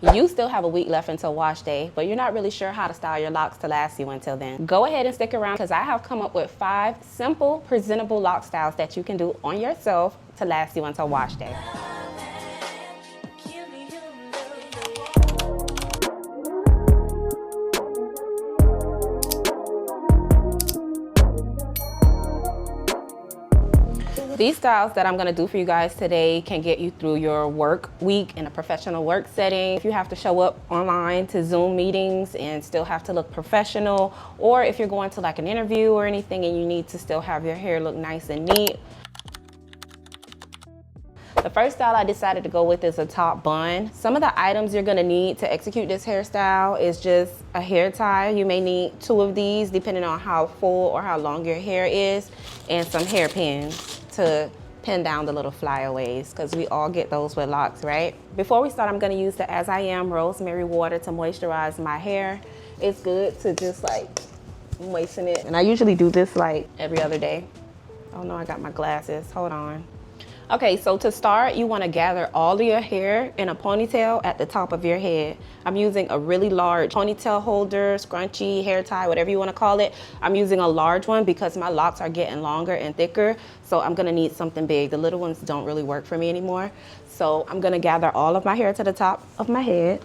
You still have a week left until wash day, but you're not really sure how to style your locks to last you until then. Go ahead and stick around because I have come up with 5 simple, presentable lock styles that you can do on yourself to last you until wash day. These styles that I'm gonna do for you guys today can get you through your work week in a professional work setting. If you have to show up online to Zoom meetings and still have to look professional, or if you're going to like an interview or anything and you need to still have your hair look nice and neat. The first style I decided to go with is a top bun. Some of the items you're gonna need to execute this hairstyle is just a hair tie. You may need 2 of these depending on how full or how long your hair is, and some hairpins to pin down the little flyaways, because we all get those with locks, right? Before we start, I'm gonna use the I Am Rosemary Water to moisturize my hair. It's good to just like moisten it. And I usually do this like every other day. Oh no, I got my glasses, hold on. Okay, so to start, you wanna gather all of your hair in a ponytail at the top of your head. I'm using a really large ponytail holder, scrunchie, hair tie, whatever you wanna call it. I'm using a large one because my locks are getting longer and thicker, so I'm gonna need something big. The little ones don't really work for me anymore. So I'm gonna gather all of my hair to the top of my head.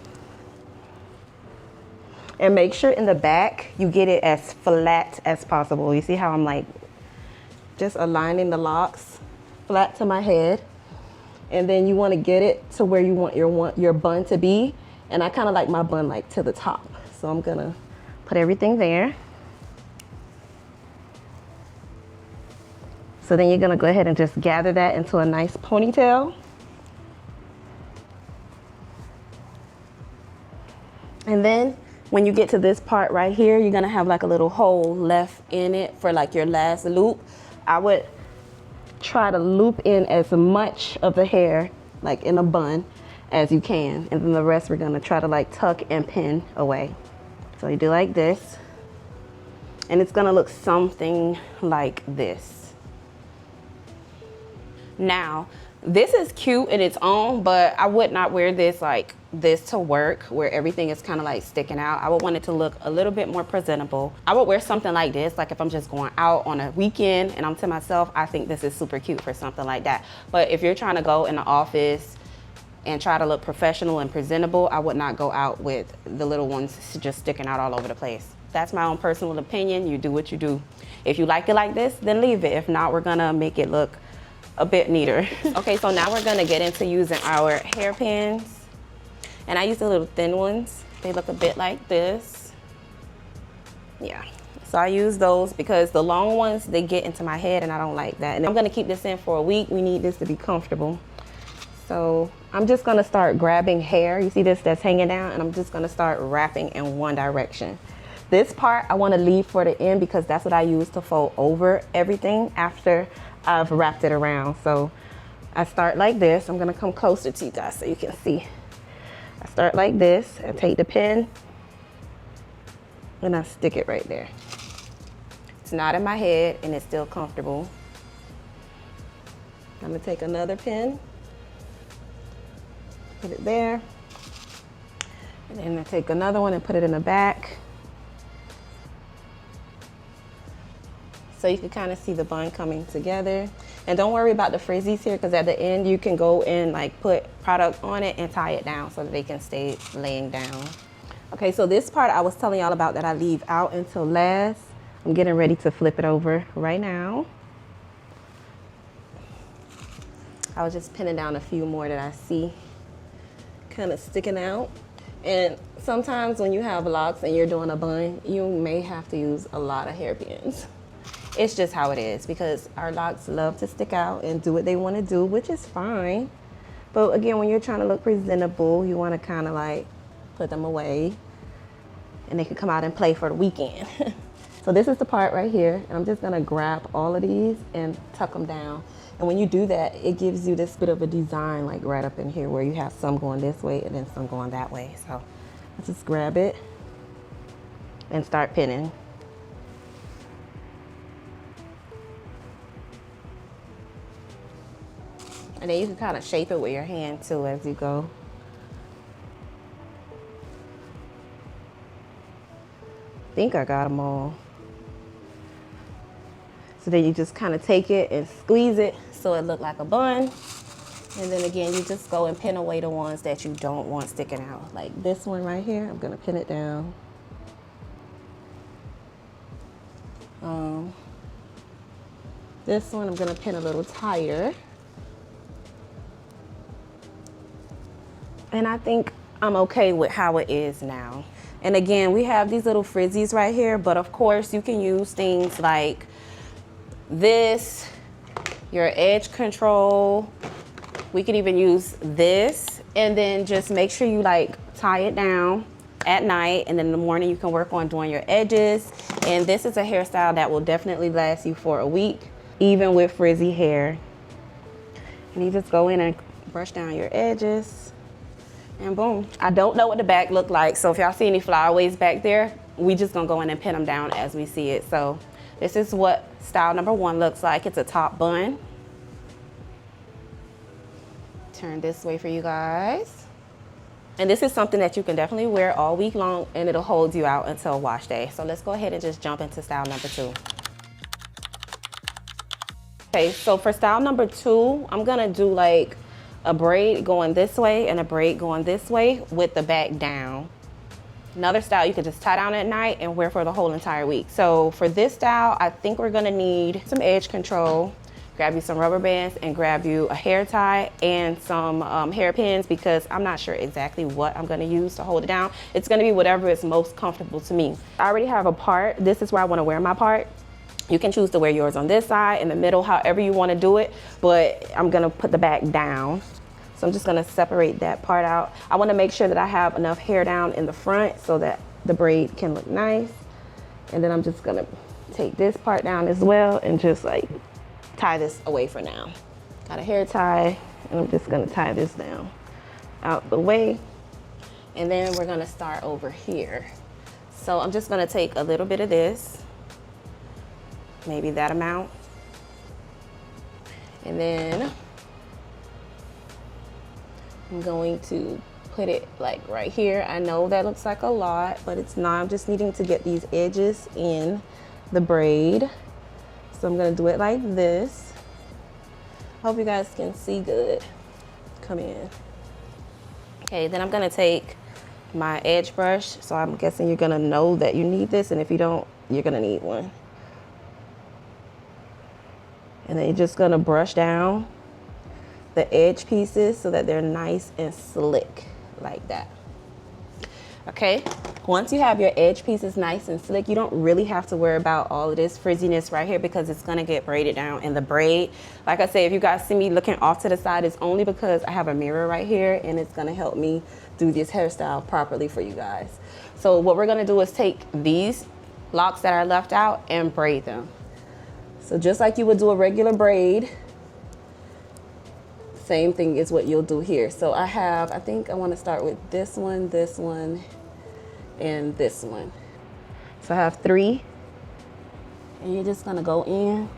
And make sure in the back, you get it as flat as possible. You see how I'm like, just aligning the locks flat to my head, and then you want to get it to where you want your bun to be, and I kind of like my bun like to the top, so I'm gonna put everything there. So then you're gonna go ahead and just gather that into a nice ponytail, and then when you get to this part right here, you're gonna have like a little hole left in it for like your last loop. I would try to loop in as much of the hair like in a bun as you can, and then the rest we're gonna try to like tuck and pin away. So you do like this, and it's gonna look something like this. Now this is cute in its own, but I would not wear this like this to work where everything is kind of like sticking out. I would want it to look a little bit more presentable. I would wear something like this, like if I'm just going out on a weekend and I'm to myself, I think this is super cute for something like that. But if you're trying to go in the office and try to look professional and presentable, I would not go out with the little ones just sticking out all over the place. That's my own personal opinion. You do what you do. If you like it like this, then leave it. If not, we're gonna make it look a bit neater. Okay, so now we're gonna get into using our hairpins. And I use the little thin ones. They look a bit like this. Yeah, so I use those because the long ones, they get into my head and I don't like that. And I'm gonna keep this in for a week. We need this to be comfortable. So I'm just gonna start grabbing hair. You see this that's hanging down, and I'm just gonna start wrapping in one direction. This part I wanna leave for the end because that's what I use to fold over everything after I've wrapped it around. So I start like this. I'm gonna come closer to you guys so you can see. I start like this. I take the pin and I stick it right there. It's not in my head and it's still comfortable. I'm gonna take another pin, put it there, and then I take another one and put it in the back. So you can kind of see the bun coming together. And don't worry about the frizzies here, because at the end you can go and like put product on it and tie it down so that they can stay laying down. Okay, so this part I was telling y'all about that I leave out until last. I'm getting ready to flip it over right now. I was just pinning down a few more that I see kind of sticking out. And sometimes when you have locks and you're doing a bun, you may have to use a lot of hairpins. It's just how it is, because our locks love to stick out and do what they want to do, which is fine. But again, when you're trying to look presentable, you want to kind of like put them away and they can come out and play for the weekend. So this is the part right here, and I'm just gonna grab all of these and tuck them down. And when you do that, it gives you this bit of a design like right up in here where you have some going this way and then some going that way. So I just grab it and start pinning. And then you can kind of shape it with your hand too as you go. think I got them all. So then you just kind of take it and squeeze it so it look like a bun. And then again, you just go and pin away the ones that you don't want sticking out. Like this one right here, I'm gonna pin it down. This one I'm gonna pin a little tighter. And I think I'm okay with how it is now. And again, we have these little frizzies right here, but of course you can use things like this, your edge control. We could even use this, and then just make sure you like tie it down at night, and then in the morning you can work on doing your edges. And this is a hairstyle that will definitely last you for a week, even with frizzy hair. And you just go in and brush down your edges, and boom. I don't know what the back look like, so if y'all see any flyaways back there, we just gonna go in and pin them down as we see it. So this is what style number 1 looks like. It's a top bun. Turn this way for you guys. And this is something that you can definitely wear all week long, and it'll hold you out until wash day. So let's go ahead and just jump into style number 2. Okay, so for style number 2, I'm gonna do like a braid going this way and a braid going this way with the back down. Another style you could just tie down at night and wear for the whole entire week. So for this style, I think we're gonna need some edge control. Grab you some rubber bands and grab you a hair tie and some hairpins, because I'm not sure exactly what I'm gonna use to hold it down. It's gonna be whatever is most comfortable to me. I already have a part. This is where I wanna wear my part. You can choose to wear yours on this side, in the middle, however you wanna do it, but I'm gonna put the back down. So I'm just gonna separate that part out. I wanna make sure that I have enough hair down in the front so that the braid can look nice. And then I'm just gonna take this part down as well and just like tie this away for now. Got a hair tie, and I'm just gonna tie this down out the way. And then we're gonna start over here. So I'm just gonna take a little bit of this, maybe that amount. And then I'm going to put it like right here. I know that looks like a lot, but it's not. I'm just needing to get these edges in the braid. So I'm gonna do it like this. Hope you guys can see good. Come in. Okay, then I'm gonna take my edge brush. So I'm guessing you're gonna know that you need this, and if you don't, you're gonna need one. And then you're just gonna brush down the edge pieces so that they're nice and slick like that. Okay, once you have your edge pieces nice and slick, you don't really have to worry about all of this frizziness right here, because it's gonna get braided down in the braid. Like I say, if you guys see me looking off to the side, it's only because I have a mirror right here, and it's gonna help me do this hairstyle properly for you guys. So what we're gonna do is take these locks that are left out and braid them. So just like you would do a regular braid, same thing is what you'll do here. So I think I want to start with this one, and this one. So I have 3, and you're just gonna go in,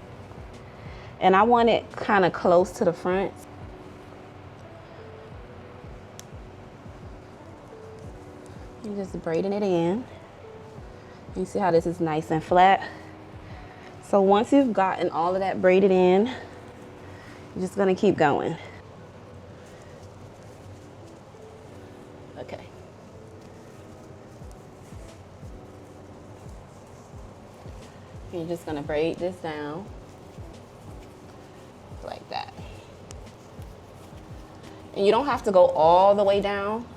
and I want it kind of close to the front. You're just braiding it in. You see how this is nice and flat. So once you've gotten all of that braided in, you're just gonna keep going. Okay. You're just gonna braid this down like that. And you don't have to go all the way down,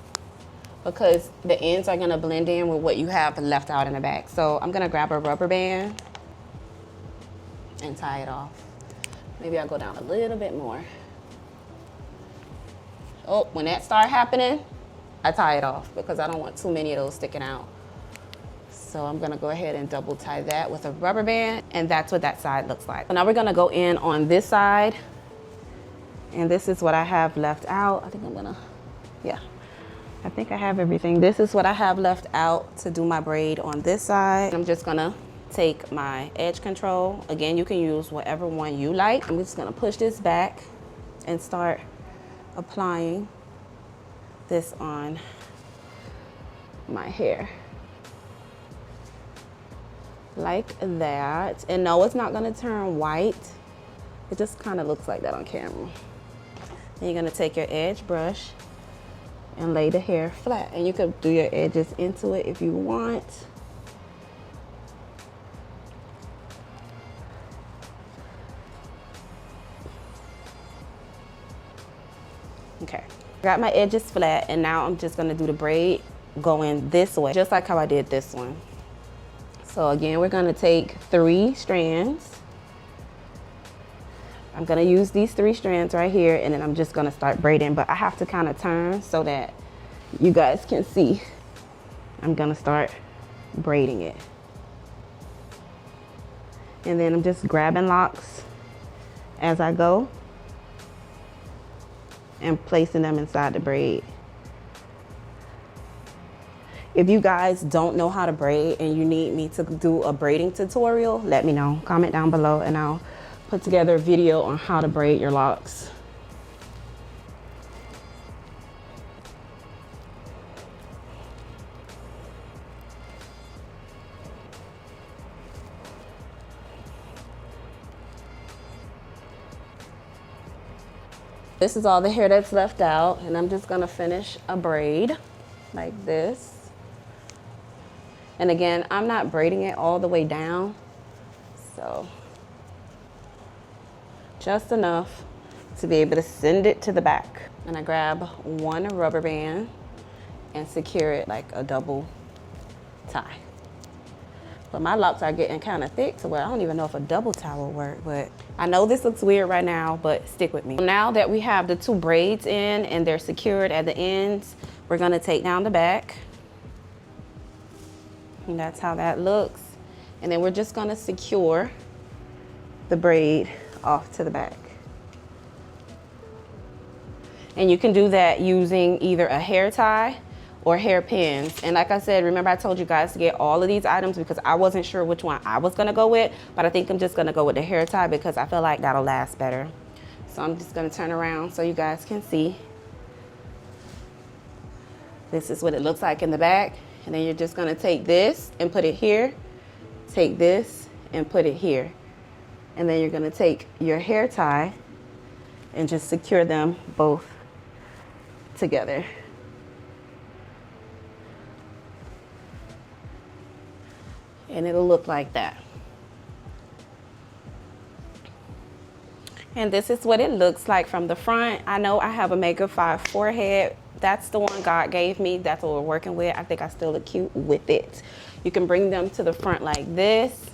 because the ends are gonna blend in with what you have left out in the back. So I'm gonna grab a rubber band and tie it off. Maybe I'll go down a little bit more. Oh, when that starts happening, I tie it off because I don't want too many of those sticking out. So I'm gonna go ahead and double tie that with a rubber band, and that's what that side looks like. So now we're gonna go in on this side, and this is what I have left out. I think I'm gonna, yeah, I think I have everything. This is what I have left out to do my braid on this side. I'm just gonna take my edge control. Again, you can use whatever one you like. I'm just gonna push this back and start applying this on my hair. like that. And no, it's not gonna turn white. It just kind of looks like that on camera. Then you're gonna take your edge brush and lay the hair flat. And you can do your edges into it if you want. Okay, got my edges flat, and now I'm just gonna do the braid going this way, just like how I did this one. So again, we're gonna take 3 strands. I'm gonna use these 3 strands right here, and then I'm just gonna start braiding, but I have to kind of turn so that you guys can see. I'm gonna start braiding it. And then I'm just grabbing locks as I go and placing them inside the braid. If you guys don't know how to braid and you need me to do a braiding tutorial, let me know. Comment down below and I'll put together a video on how to braid your locks. This is all the hair that's left out, and I'm just gonna finish a braid like this. And again, I'm not braiding it all the way down, so just enough to be able to send it to the back. And I grab one rubber band and secure it like a double tie. But my locks are getting kind of thick to where I don't even know if a double tie will work, but I know this looks weird right now, but stick with me. Now that we have the 2 braids in and they're secured at the ends, we're gonna take down the back. And that's how that looks. And then we're just gonna secure the braid off to the back. And you can do that using either a hair tie or hairpins. And like I said, remember I told you guys to get all of these items because I wasn't sure which one I was gonna go with, but I think I'm just gonna go with the hair tie because I feel like that'll last better. So I'm just gonna turn around so you guys can see. This is what it looks like in the back. And then you're just gonna take this and put it here, take this and put it here. And then you're gonna take your hair tie and just secure them both together. And it'll look like that. And this is what it looks like from the front. I know I have a Mega 5 forehead. That's the one God gave me. That's what we're working with. I think I still look cute with it. You can bring them to the front like this.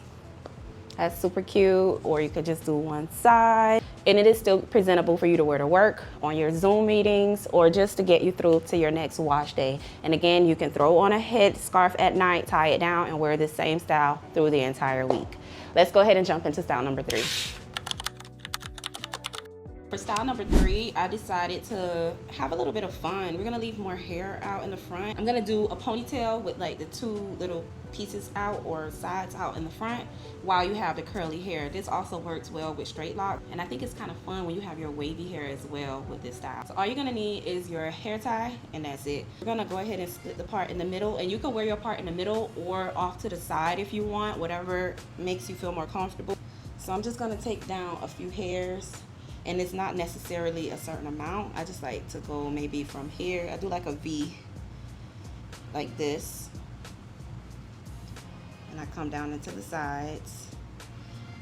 That's super cute. Or you could just do one side. And it is still presentable for you to wear to work, on your Zoom meetings, or just to get you through to your next wash day. And again, you can throw on a head scarf at night, tie it down, and wear this same style through the entire week. Let's go ahead and jump into style number 3. For style number 3, I decided to have a little bit of fun. We're gonna leave more hair out in the front. I'm gonna do a ponytail with like the 2 little pieces out or sides out in the front while you have the curly hair. This also works well with straight lock, and I think it's kind of fun when you have your wavy hair as well with this style. So all you're gonna need is your hair tie, and that's it. We're gonna go ahead and split the part in the middle, and you can wear your part in the middle or off to the side if you want, whatever makes you feel more comfortable. So I'm just gonna take down a few hairs. And it's not necessarily a certain amount. I just like to go maybe from here. I do like a V, like this. And I come down into the sides.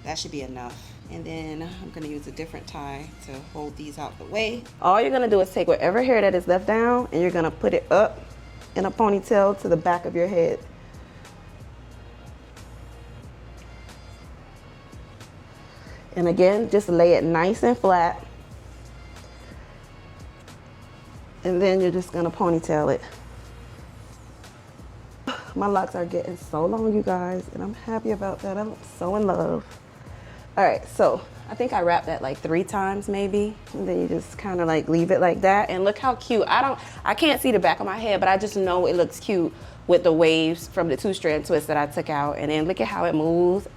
That should be enough. And then I'm gonna use a different tie to hold these out the way. All you're gonna do is take whatever hair that is left down and you're gonna put it up in a ponytail to the back of your head. And again, just lay it nice and flat. And then you're just gonna ponytail it. My locks are getting so long, you guys, and I'm happy about that. I'm so in love. All right, so I think I wrapped that like 3 times maybe. And then you just kind of like leave it like that. And look how cute. I can't see the back of my head, but I just know it looks cute with the waves from the 2-strand twist that I took out. And then look at how it moves.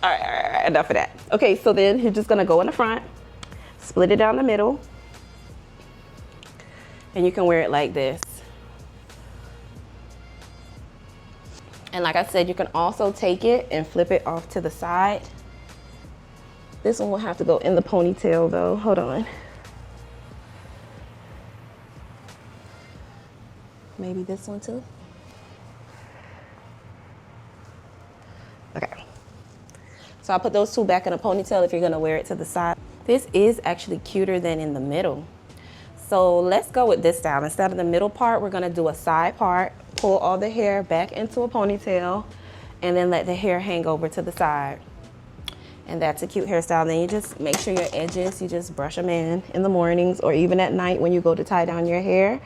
All right, enough of that. Okay, so then you're just gonna go in the front, split it down the middle, and you can wear it like this. And like I said, you can also take it and flip it off to the side. This one will have to go in the ponytail though. Hold on. Maybe this one too. Okay. So I'll put those two back in a ponytail if you're gonna wear it to the side. This is actually cuter than in the middle. So let's go with this style. Instead of the middle part, we're gonna do a side part, pull all the hair back into a ponytail, and then let the hair hang over to the side. And that's a cute hairstyle. Then you just make sure your edges, you just brush them in the mornings or even at night when you go to tie down your hair.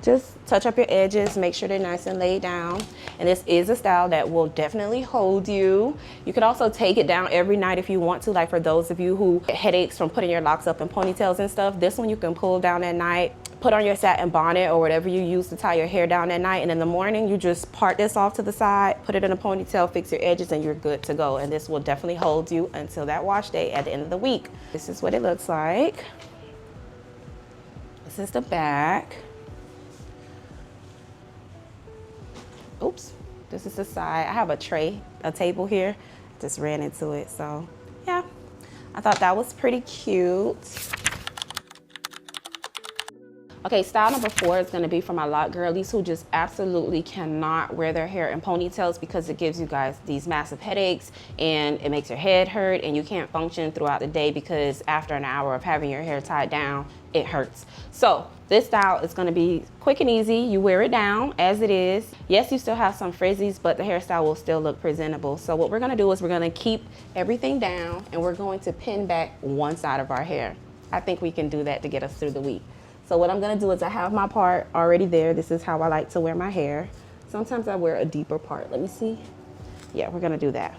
Just touch up your edges, make sure they're nice and laid down. And this is a style that will definitely hold you. You can also take it down every night if you want to, like for those of you who get headaches from putting your locks up in ponytails and stuff. This one you can pull down at night, put on your satin bonnet or whatever you use to tie your hair down at night. And in the morning, you just part this off to the side, put it in a ponytail, fix your edges, and you're good to go. And this will definitely hold you until that wash day at the end of the week. This is what it looks like. This is the back. Oops, this is the side. I have a table here. Just ran into it, so yeah. I thought that was pretty cute. Okay, style number 4 is gonna be for my lock girlies who just absolutely cannot wear their hair in ponytails because it gives you guys these massive headaches and it makes your head hurt and you can't function throughout the day because after an hour of having your hair tied down, it hurts. So this style is gonna be quick and easy. You wear it down as it is. Yes, you still have some frizzies, but the hairstyle will still look presentable. So what we're gonna do is we're gonna keep everything down and we're going to pin back one side of our hair. I think we can do that to get us through the week. So what I'm gonna do is I have my part already there. This is how I like to wear my hair. Sometimes I wear a deeper part. Let me see. Yeah, we're gonna do that.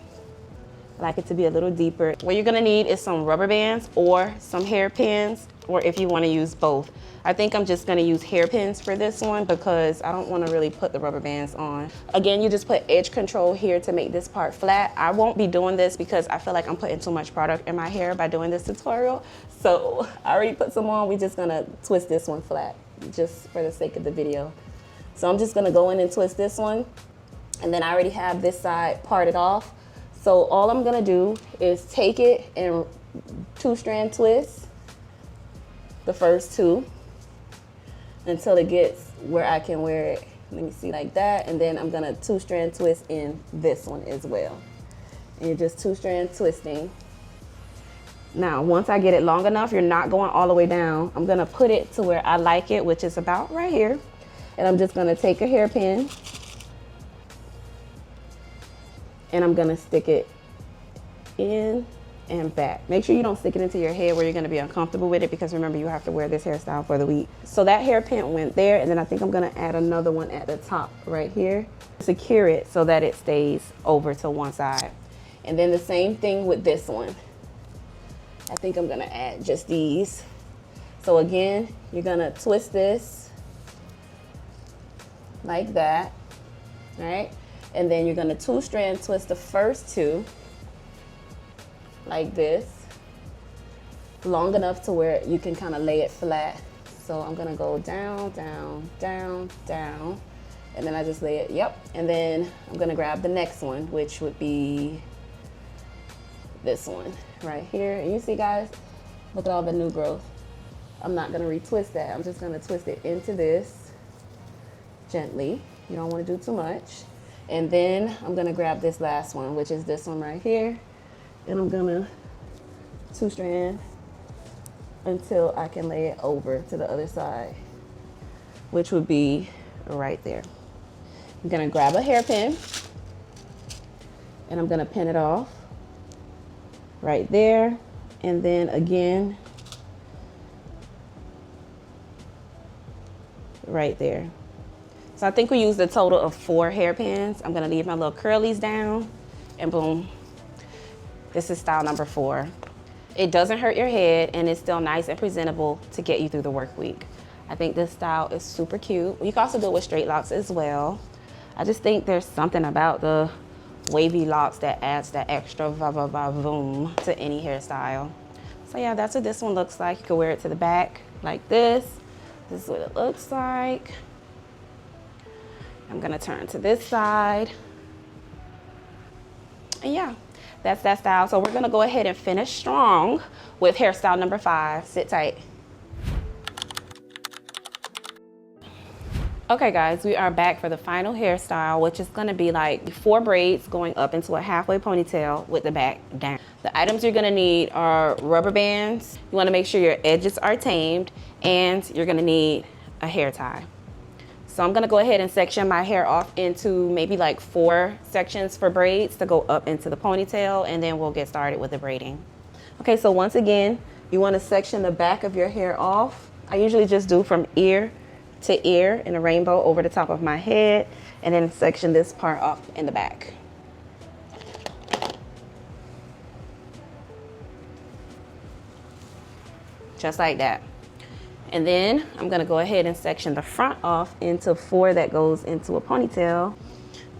I like it to be a little deeper. What you're gonna need is some rubber bands or some hairpins, or if you wanna use both. I think I'm just gonna use hairpins for this one because I don't wanna really put the rubber bands on. Again, you just put edge control here to make this part flat. I won't be doing this because I feel like I'm putting too much product in my hair by doing this tutorial. So I already put some on. We're just gonna twist this one flat just for the sake of the video. So I'm just gonna go in and twist this one. And then I already have this side parted off. So all I'm gonna do is take it and 2-strand twist the first 2 until it gets where I can wear it. Let me see, like that. And then I'm gonna 2-strand twist in this one as well. And you're just 2-strand twisting. Now, once I get it long enough, you're not going all the way down. I'm gonna put it to where I like it, which is about right here. And I'm just gonna take a hairpin and I'm gonna stick it in and back. Make sure you don't stick it into your head where you're gonna be uncomfortable with it because remember, you have to wear this hairstyle for the week. So that hairpin went there, and then I think I'm gonna add another one at the top right here. Secure it so that it stays over to one side. And then the same thing with this one. I think I'm gonna add just these. So again, you're gonna twist this like that, right? And then you're gonna 2-strand twist the first 2 like this, long enough to where you can kind of lay it flat. So I'm gonna go down, down, down, down, and then I just lay it, yep. And then I'm gonna grab the next one, which would be this one right here. And you see, guys, look at all the new growth. I'm not gonna retwist that. I'm just gonna twist it into this gently. You don't wanna do too much. And then I'm gonna grab this last one, which is this one right here. And I'm gonna 2-strand until I can lay it over to the other side, which would be right there. I'm gonna grab a hairpin and I'm gonna pin it off right there. And then again, right there. So I think we used a total of 4 hairpins. I'm gonna leave my little curlies down and boom. This is style number 4. It doesn't hurt your head and it's still nice and presentable to get you through the work week. I think this style is super cute. You can also do it with straight locks as well. I just think there's something about the wavy locks that adds that extra va-va-va-voom to any hairstyle. So yeah, that's what this one looks like. You can wear it to the back like this. This is what it looks like. I'm gonna turn to this side. And yeah, that's that style. So we're gonna go ahead and finish strong with hairstyle number 5. Sit tight. Okay guys, we are back for the final hairstyle, which is gonna be like 4 braids going up into a halfway ponytail with the back down. The items you're gonna need are rubber bands. You wanna make sure your edges are tamed, and you're gonna need a hair tie. So I'm gonna go ahead and section my hair off into maybe like 4 sections for braids to go up into the ponytail, and then we'll get started with the braiding. Okay, so once again, you wanna section the back of your hair off. I usually just do from ear to ear in a rainbow over the top of my head, and then section this part off in the back. Just like that. And then I'm gonna go ahead and section the front off into 4 that goes into a ponytail.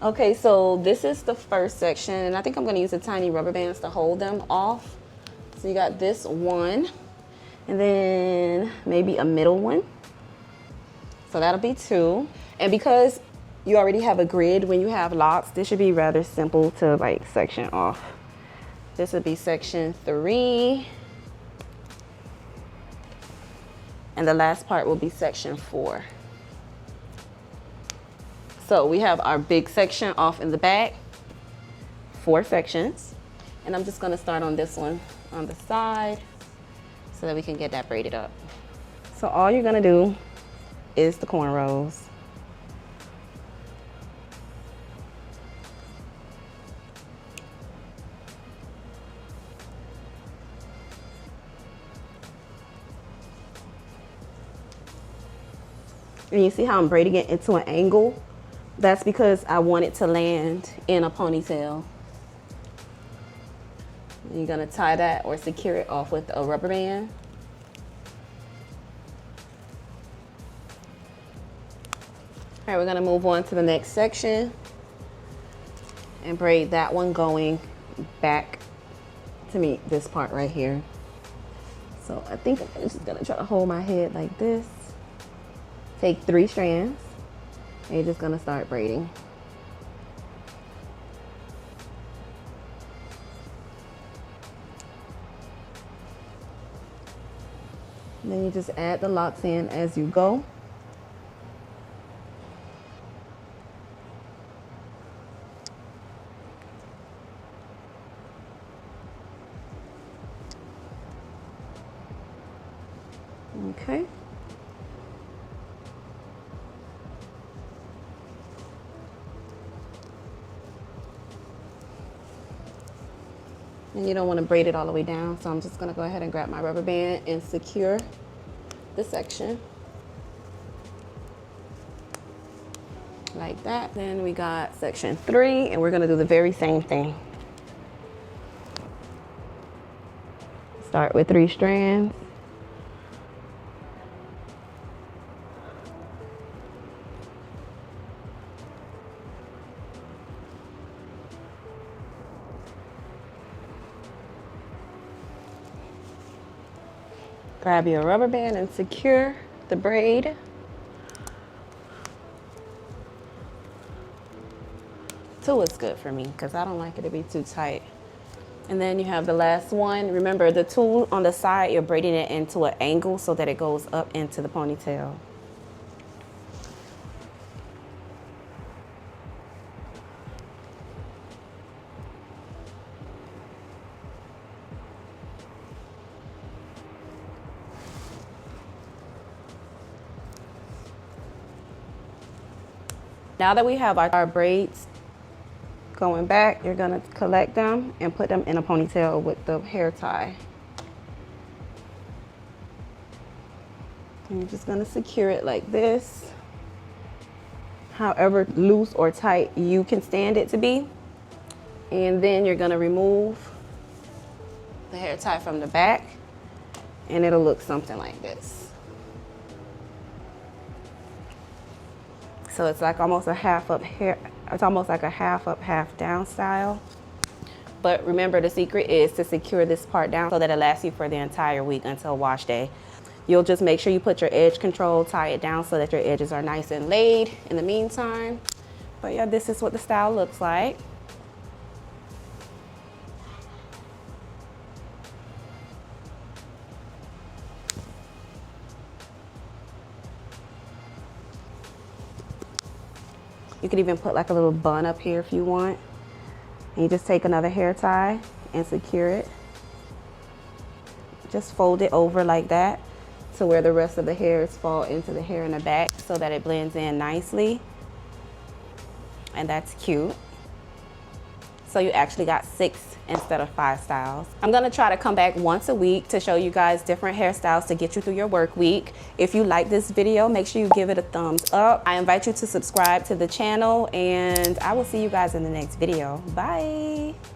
Okay, so this is the first section, and I think I'm gonna use the tiny rubber bands to hold them off. So you got this one, and then maybe a middle one. So that'll be 2. And because you already have a grid when you have locks, this should be rather simple to like section off. This would be section 3. And the last part will be section 4. So we have our big section off in the back, 4 sections. And I'm just gonna start on this one on the side so that we can get that braided up. So all you're gonna do is the cornrows. And you see how I'm braiding it into an angle? That's because I want it to land in a ponytail. And you're gonna tie that or secure it off with a rubber band. All right, we're gonna move on to the next section and braid that one going back to meet this part right here. So I think I'm just gonna try to hold my head like this. Take 3 strands, and you're just gonna start braiding. And then you just add the locks in as you go. Okay. And you don't want to braid it all the way down, so I'm just going to go ahead and grab my rubber band and secure the section. Like that. Then we got section 3, and we're going to do the very same thing. Start with 3 strands. Grab your rubber band and secure the braid. 2 is good for me because I don't like it to be too tight. And then you have the last one. Remember, the 2 on the side, you're braiding it into an angle so that it goes up into the ponytail. Now that we have our braids going back, you're gonna collect them and put them in a ponytail with the hair tie. And you're just gonna secure it like this. However loose or tight you can stand it to be. And then you're gonna remove the hair tie from the back, and it'll look something like this. So it's like almost a half up hair, it's almost like a half up, half down style. But remember, the secret is to secure this part down so that it lasts you for the entire week until wash day. You'll just make sure you put your edge control, tie it down so that your edges are nice and laid in the meantime. But yeah, this is what the style looks like. You could even put like a little bun up here if you want. And you just take another hair tie and secure it. Just fold it over like that to where the rest of the hairs fall into the hair in the back so that it blends in nicely. And that's cute. So you actually got 6 instead of 5 styles. I'm gonna try to come back once a week to show you guys different hairstyles to get you through your work week. If you like this video, make sure you give it a thumbs up. I invite you to subscribe to the channel, and I will see you guys in the next video. Bye.